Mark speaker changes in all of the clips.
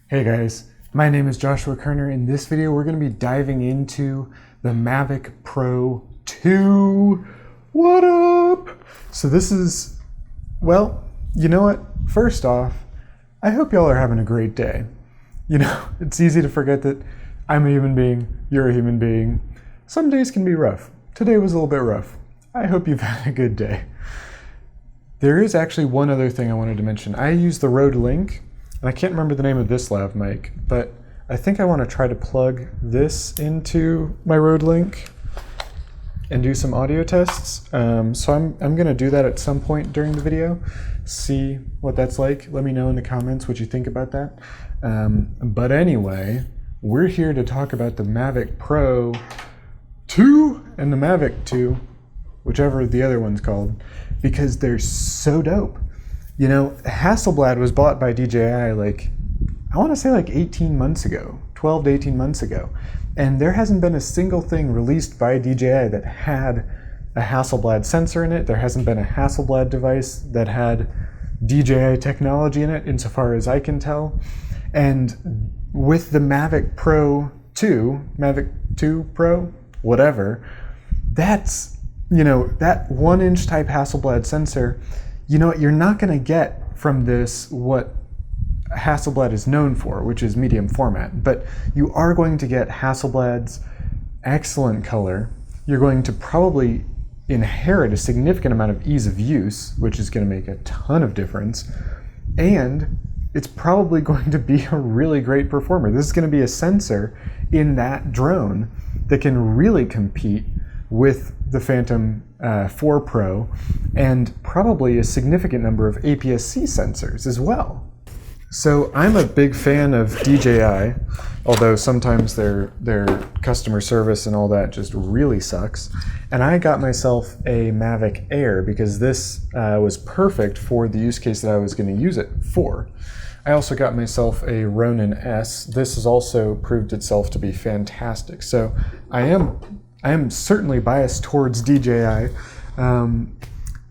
Speaker 1: Hey guys, my name is Joshua Koerner. In this video, we're going to be diving into the Mavic Pro 2. What up? So this is, well, you know what? First off, I hope y'all are having a great day. You know, it's easy to forget that I'm a human being, you're a human being. Some days can be rough. Today was a little bit rough. I hope you've had a good day. There is actually one other thing I wanted to mention. I use the Rode Link. And I can't remember the name of this lav mic, but I think I want to try to plug this into my Rode Link and do some audio tests. So I'm going to do that at some point during the video, see what that's like. Let me know in the comments what you think about that. But anyway, we're here to talk about the Mavic Pro 2 and the Mavic 2, whichever the other one's called, because they're so dope. You know, Hasselblad was bought by DJI I want to say 18 months ago, 12 to 18 months ago. And there hasn't been a single thing released by DJI that had a Hasselblad sensor in it. There hasn't been a Hasselblad device that had DJI technology in it, insofar as I can tell. And with the Mavic Pro 2, Mavic 2 Pro, whatever, that's, you know, that 1-inch type Hasselblad sensor. You know what, you're not going to get from this what Hasselblad is known for, which is medium format, but you are going to get Hasselblad's excellent color. You're going to probably inherit a significant amount of ease of use, which is going to make a ton of difference, and it's probably going to be a really great performer. This is going to be a sensor in that drone that can really compete with the Phantom 4 Pro and probably a significant number of APS-C sensors as well. So I'm a big fan of DJI, although sometimes their customer service and all that just really sucks. And I got myself a Mavic Air because this was perfect for the use case that I was going to use it for. I also got myself a Ronin S. This has also proved itself to be fantastic. So I am certainly biased towards DJI,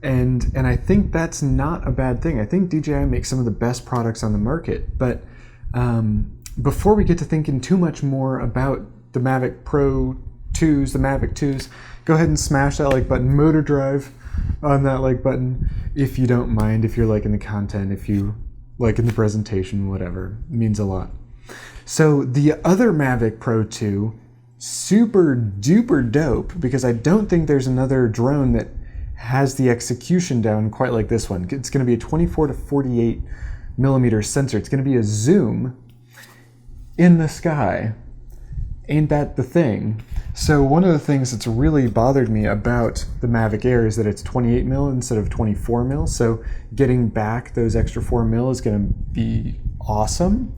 Speaker 1: and I think that's not a bad thing. I think DJI makes some of the best products on the market. But before we get to thinking too much more about the Mavic Pro 2s, the Mavic 2s, go ahead and smash that like button, motor drive on that like button if you don't mind, if you're liking the content, if you like in the presentation, whatever. It means a lot. So the other Mavic Pro 2, super duper dope, because I don't think there's another drone that has the execution down quite like this one. It's going to be a 24 to 48 millimeter sensor. It's going to be a zoom in the sky. Ain't that the thing? So one of the things that's really bothered me about the Mavic Air is that it's 28 mil instead of 24 mil. So getting back those extra 4 mil is going to be awesome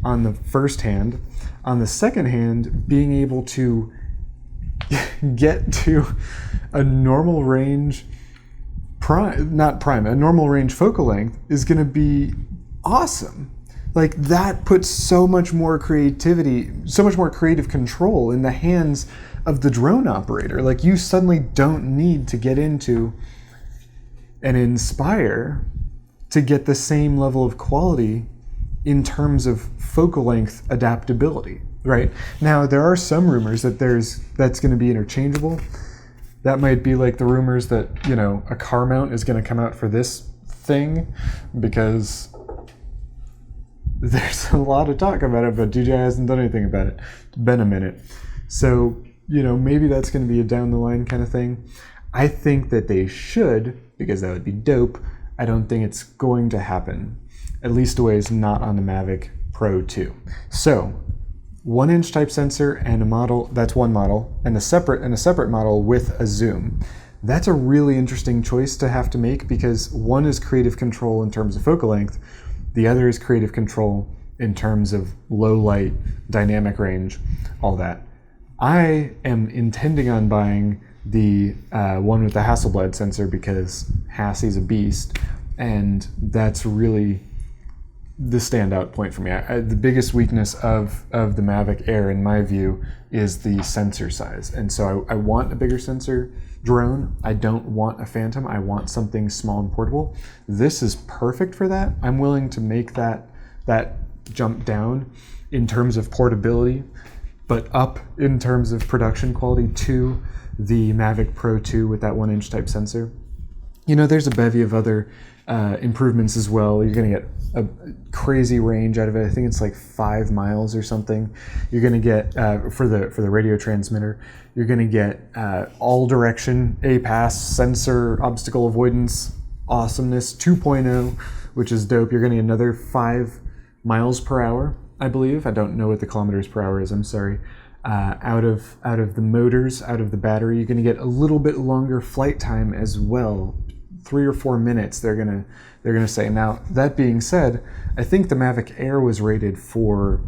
Speaker 1: on the first hand. On the second hand, being able to get to a normal range a normal range focal length is going to be awesome. Like, that puts so much more creativity, so much more creative control in the hands of the drone operator. Like, you suddenly don't need to get into an Inspire to get the same level of quality in terms of focal length adaptability, right? Now, there are some rumors that that's going to be interchangeable. That might be like the rumors that, you know, a car mount is going to come out for this thing, because there's a lot of talk about it, but DJI hasn't done anything about it. It's been a minute. So, you know, maybe that's going to be a down the line kind of thing. I think that they should, because that would be dope. I don't think it's going to happen. At least a ways not on the Mavic Pro 2. So, 1-inch type sensor and a model, that's one model, and a separate model with a zoom. That's a really interesting choice to have to make, because one is creative control in terms of focal length, the other is creative control in terms of low light, dynamic range, all that. I am intending on buying the one with the Hasselblad sensor because Hassie's a beast, and that's really the standout point for me. The biggest weakness of the Mavic Air, in my view, is the sensor size. And so I want a bigger sensor drone. I don't want a Phantom. I want something small and portable. This is perfect for that. I'm willing to make that jump down in terms of portability, but up in terms of production quality to the Mavic Pro 2 with that 1-inch type sensor. You know, there's a bevy of other improvements as well. You're going to get a crazy range out of it. I think it's like 5 miles or something. You're going to get, for the radio transmitter, you're going to get all direction APAS, sensor obstacle avoidance, awesomeness 2.0, which is dope. You're going to get another 5 miles per hour, I believe. I don't know what the kilometers per hour is, I'm sorry. Out of the motors, out of the battery, you're going to get a little bit longer flight time as well. 3 or 4 minutes, they're gonna say. Now, that being said, I think the Mavic Air was rated for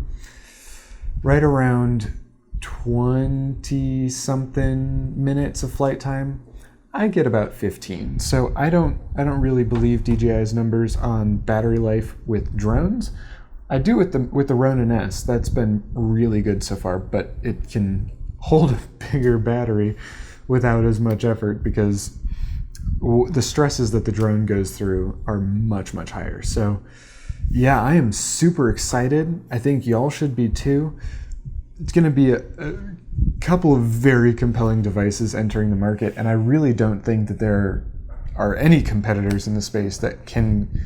Speaker 1: right around 20 something minutes of flight time. I get about 15. So I don't really believe DJI's numbers on battery life with drones. I do with the Ronin S. That's been really good so far, but it can hold a bigger battery without as much effort because the stresses that the drone goes through are much, much higher. So yeah, I am super excited. I think y'all should be too. It's going to be a couple of very compelling devices entering the market, and I really don't think that there are any competitors in the space that can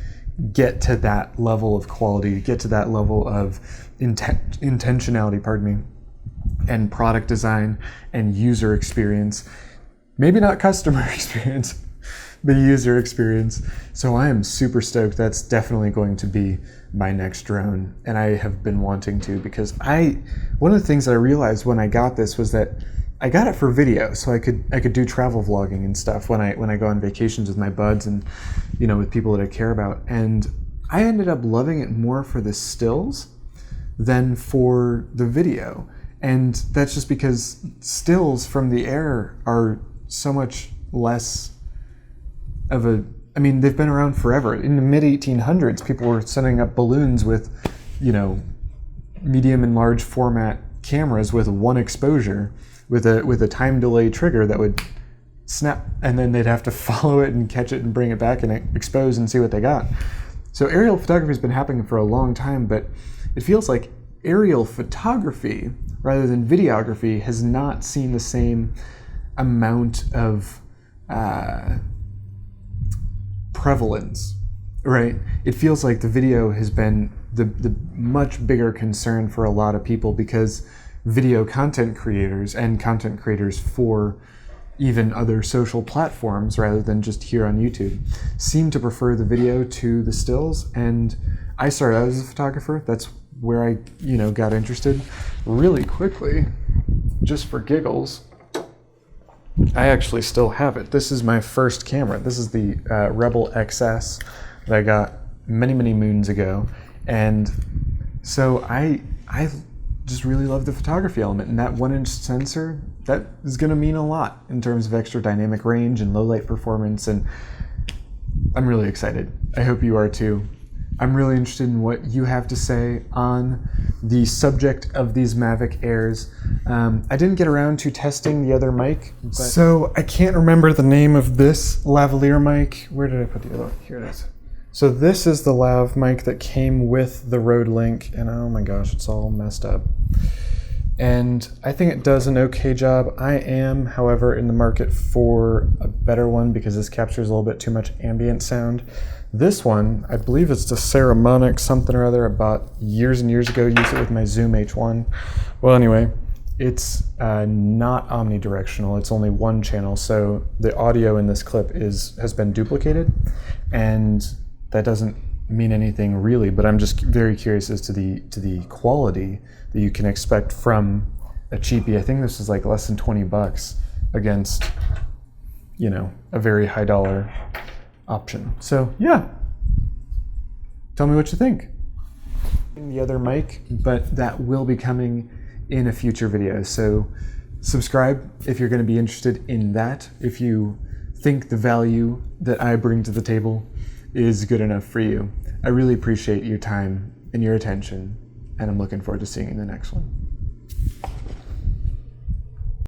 Speaker 1: get to that level of quality, get to that level of intentionality, and product design and user experience. Maybe not customer experience, but user experience. So I am super stoked. That's definitely going to be my next drone, and I have been wanting to, because one of the things I realized when I got this was that I got it for video, so I could do travel vlogging and stuff when I go on vacations with my buds and, you know, with people that I care about. And I ended up loving it more for the stills than for the video. And that's just because stills from the air are so much less of a, I mean, they've been around forever. In the mid-1800s, people were sending up balloons with, you know, medium and large format cameras with one exposure, with a time delay trigger that would snap, and then they'd have to follow it and catch it and bring it back and expose and see what they got. So aerial photography has been happening for a long time, but it feels like aerial photography rather than videography has not seen the same amount of prevalence, right? It feels like the video has been the much bigger concern for a lot of people, because video content creators and content creators for even other social platforms rather than just here on YouTube seem to prefer the video to the stills. And I started out as a photographer. That's where I, you know, got interested really quickly, just for giggles. I actually still have it. This is my first camera. This is the Rebel XS that I got many, many moons ago. And so I just really love the photography element, and that 1-inch sensor, that is going to mean a lot in terms of extra dynamic range and low light performance, and I'm really excited. I hope you are too. I'm really interested in what you have to say on the subject of these Mavic Airs. I didn't get around to testing the other mic, so I can't remember the name of this lavalier mic. Where did I put the other one? Here it is. So this is the lav mic that came with the Rode Link, and oh my gosh, it's all messed up. And I think it does an okay job. I am, however, in the market for a better one because this captures a little bit too much ambient sound. This one, I believe it's the Ceramonic something or other I bought years and years ago, used it with my Zoom H1. Well, anyway, it's not omnidirectional. It's only one channel, so the audio in this clip has been duplicated, and that doesn't mean anything really, but I'm just very curious as to the quality that you can expect from a cheapie. I think this is like less than 20 bucks against, you know, a very high dollar option. So yeah, tell me what you think. The other mic, but that will be coming in a future video. So subscribe if you're going to be interested in that, if you think the value that I bring to the table is good enough for you. I really appreciate your time and your attention, and I'm looking forward to seeing you in the next one.